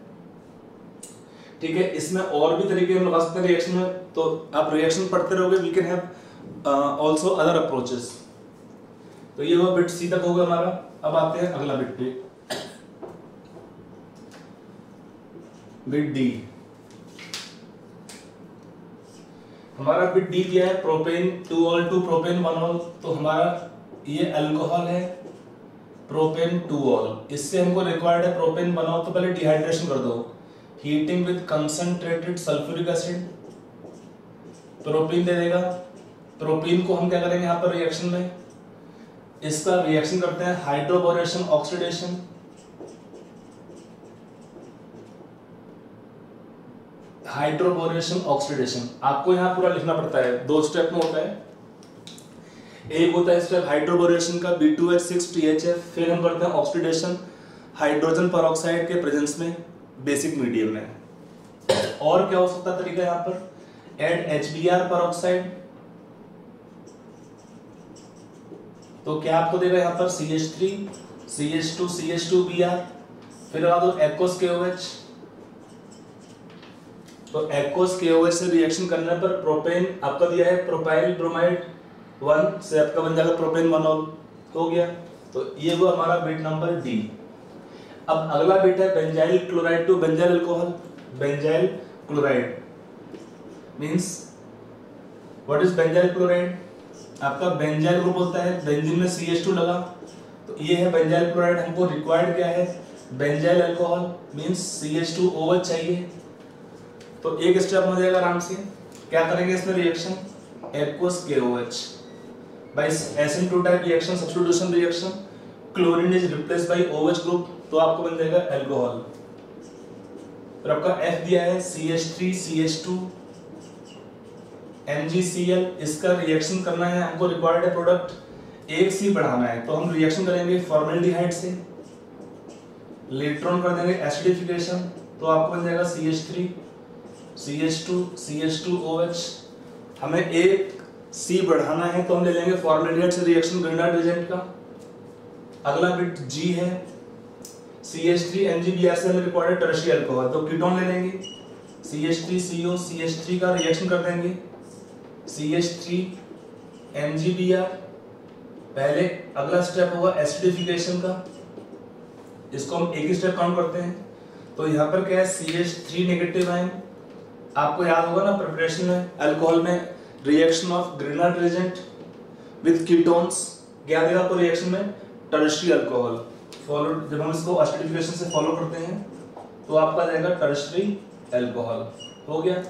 ठीक है। इसमें और भी तरीके हम लगा सकते हैं रिएक्शन में, तो आप रिएक्शन पढ़ते रहोगे। We can have also other approaches. तो ये वो बिट सी तक होगा हमारा। अब आते हैं अगला बिट पे, बिट डी। हमारा बिट डी क्या है, प्रोपेन 2ऑल टू प्रोपेन 1ऑल। तो हमारा ये अल्कोहल है प्रोपेन 2ऑल। इससे हमको रिक्वायर्ड है प्रोपेन 1ऑल। तो पहले डिहाइड्रेशन कर दो, heating with concentrated sulphuric acid. Propene दे देगा। प्रोपीन को हम क्या करेंगे यहाँ पर रिएक्शन में इसका रिएक्शन करते हैं हाइड्रोबोरेशन ऑक्सीडेशन, हाइड्रोबोरेशन ऑक्सीडेशन आपको यहाँ पूरा लिखना पड़ता है, 2 स्टेप में होता है। एक होता है स्टेप हाइड्रोबोरेशन का B2H6THF, फिर हम करते हैं ऑक्सीडेशन हाइड्रोजन पेरोक्साइड के प्रेजेंस में बेसिक मीडियम में। और क्या हो सकता है तरीका यहाँ पर, ऐड HBr पेरोक्साइड, तो क्या आपको देगा यहाँ पर CH3 CH2 CH2Br, फिर आ दो एक्वस KOH, तो एक्वस KOH से रिएक्शन करने पर प्रोपेन आपका दिया है प्रोपाइल ब्रोमाइड 1 से आपका बन जाएगा प्रोपेन मोनोल, हो गया। तो ये वो हमारा बिट नंबर डी। अब अगला बिट है benzyl chloride to benzyl alcohol. Benzyl chloride means what is benzyl chloride, आपका बेंजाइल ग्रुप होता है, बेंजीन में CH2 लगा, तो ये है बेंजाइल क्लोराइड। हमको रिक्वायर्ड क्या है, बेंजाइल अल्कोहल मींस CH2OH चाहिए। तो एक स्टेप हो जाएगा आराम से, क्या करेंगे इसमें reaction, aqueous KOH by SN2 type reaction, substitution reaction, chlorine is replaced by OH group, तो आपको बन जाएगा अल्कोहल। फिर आपका F दिया है CH3 CH2 MgCl, इसका रिएक्शन करना है, हमको रिक्वायर्ड है प्रोडक्ट 1 C बढ़ाना है, तो हम रिएक्शन करेंगे फॉर्मेल्डिहाइड से, लेटर ऑन कर देंगे एसिडिफिकेशन, तो आपको बन जाएगा CH3 CH2 CH2OH। हमें 1 C बढ़ाना है तो हम ले लेंगे फॉर्मेल्डिहाइड से रिएक्शन ग्रिनार्ड एजेंट का। अगला बिट G है CH3 MgBr से हमें रिक्वायर्ड टर्शियरी अल्कोहल, तो कीटोन ले लेंगे CH3CO CH3 का रिएक्शन कर देंगे CH3 MgBr। पहले अगला स्टेप होगा एसिडिफिकेशन का, इसको हम एक ही स्टेप काउंट करते हैं। तो यहाँ पर क्या है CH3 नेगेटिव आयन, आपको याद होगा ना प्रिपरेशन में अल्कोहल में reaction of Grignard agent with ketones, क्या देगा आपको रिएक्शन में टर्शियरी अल्कोहल। फॉलो जब हम इसको एसिडिफिकेशन से फॉलो करते हैं तो आपका जाएगा टर्शियरी अल्कोहल, हो गया।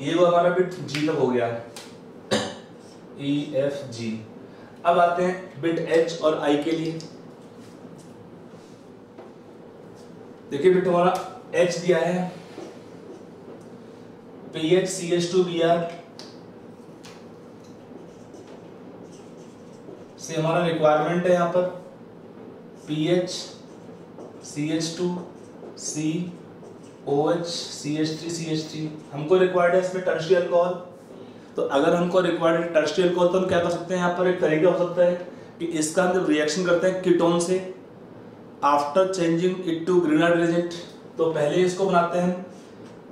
ये वो हमारा बिट G तक हो गया, EFG। अब आते हैं बिट H और I के लिए। देखिए बिट हमारा H दिया है PHCH2Br से हमारा रिक्वायरमेंट है यहाँ पर PHCH2COH CH3 हमको रिक्वायर्ड है इसमें टर्शियरी अल्कोहल। तो अगर हमको रिक्वायर्ड है टर्शियरी अल्कोहल तो हम क्या कर सकते हैं, यहाँ पर एक तरीका हो सकता है कि इसका हम जब रिएक्शन करते हैं कीटोन से after changing it to Grignard agent, तो पहले इसको बनाते हैं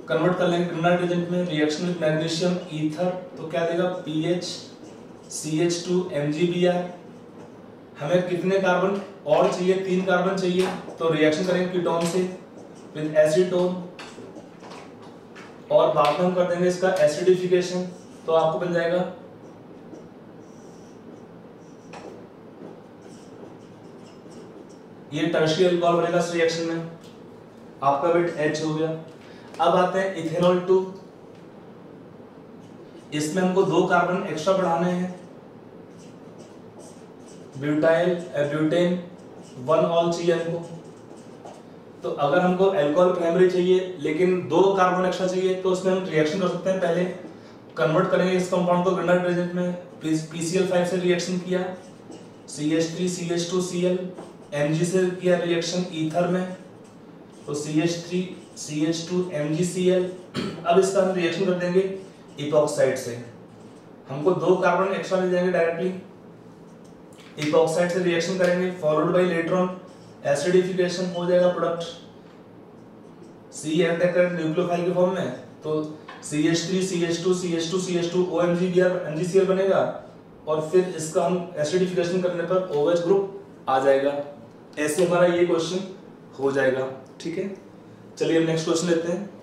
कन्वर्ट कर लेंगे ग्रिनार्ड एजेंट में, रिएक्शन विद मैग्नीशियम ईथर, तो क्या देगा PHCH2 MgBr। हमें कितने कार्बन और चाहिए, 3 कार्बन चाहिए, तो रिएक्शन करेंगे कीटोन से विद एसीटोन और बाद में हम कर देंगे इसका एसिडिफिकेशन, तो आपको बन जाएगा ये टर्शियरी अल्कोहल बनेगा इस रिएक्शन में। आपका बिट H हो गया। अब आते हैं इथेनॉल 2, इसमें हमको 2 कार्बन एक्स्ट्रा बढ़ाने हैं, ब्यूटाइल ब्यूटेन 1 ऑल चाहिए हमको। तो अगर हमको अल्कोहल प्राइमरी चाहिए लेकिन 2 कार्बन एक्स्ट्रा चाहिए तो उसमें हम रिएक्शन कर सकते हैं, पहले कन्वर्ट करेंगे इस कंपाउंड को ग्रिनार्ड एजेंट में, PCl5 से रिएक्शन किया, CH3 CH2Cl, Mg से किया रिएक्शन ईथर में, तो CH3 CH2 MgCl। अब इसका हम रिएक्शन कर देंगे इपॉक्साइड से, हमको 2 कार्बन एक्स्ट्रा मिल जाएंगे डायरेक्टली, इपॉक्साइड से रिएक्शन करेंगे followed by later on acidification, हो जाएगा प्रोडक्ट C न्यूक्लियोफाइल के फॉर्म में, तो CH3 CH2 CH2 CH2 OMgBr MgCl बनेगा और फिर इसका हम एसिडिफिकेशन करने पर OH ग्रुप आ जाएगा। ऐसे हमारा ये क्वेश्चन हो जाएगा, ठीक है। चलिए अब नेक्स्ट क्वेश्चन लेते हैं।